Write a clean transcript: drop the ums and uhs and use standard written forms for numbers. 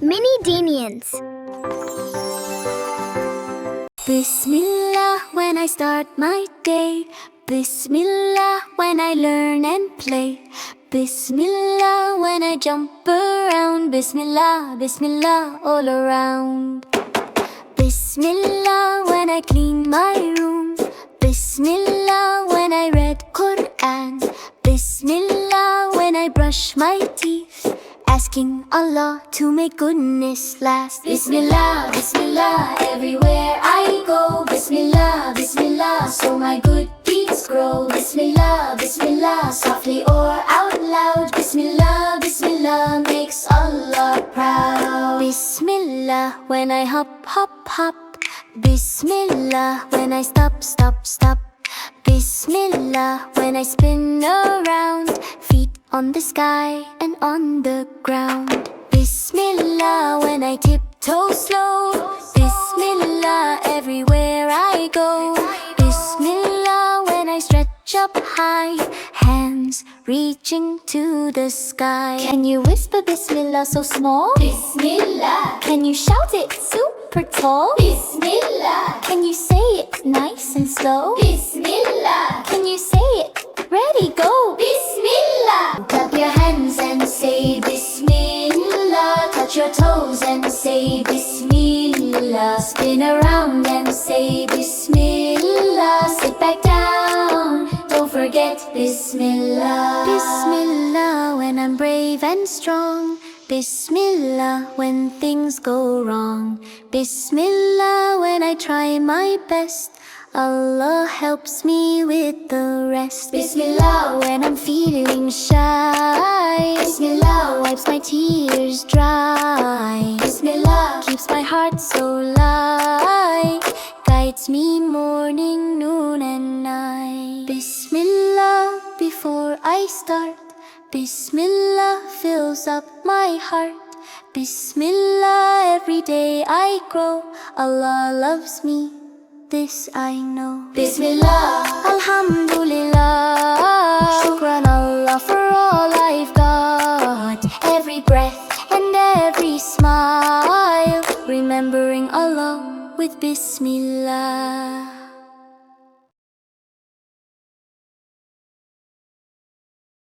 Mini Deenians. Bismillah when I start my day. Bismillah when I learn and play. Bismillah when I jump around. Bismillah, Bismillah all around. Bismillah when I clean my room. Bismillah when I read Quran. Bismillah when I brush my teeth, asking Allah to make goodness last. Bismillah, Bismillah, everywhere I go. Bismillah, Bismillah, so my good deeds grow. Bismillah, Bismillah, softly or out loud. Bismillah, Bismillah, makes Allah proud. Bismillah when I hop, hop, hop. Bismillah when I stop, stop, stop. Bismillah when I spin around, feet on the sky and on the ground. Bismillah when I tiptoe slow. Bismillah everywhere I go. Bismillah when I stretch up high, hands reaching to the sky. Can you whisper Bismillah so small? Bismillah. Can you shout it super tall? Bismillah. Can you say it nice and slow? Bismillah. Can you say it? Ready, go! Bismillah. Clap your hands and say Bismillah. Touch your toes and say Bismillah. Spin around and say Bismillah. Sit back down, don't forget Bismillah. Bismillah when I'm brave and strong. Bismillah when things go wrong. Bismillah when I try my best. Allah helps me with the rest. Bismillah when I'm feeling shy. Bismillah wipes my tears dry. Bismillah keeps my heart so light, guides me morning, noon and night. Bismillah before I start. Bismillah fills up my heart. Bismillah every day I grow. Allah loves me, this I know. Bismillah, Alhamdulillah, Shukran Allah for all I've got. Every breath and every smile, remembering Allah with Bismillah.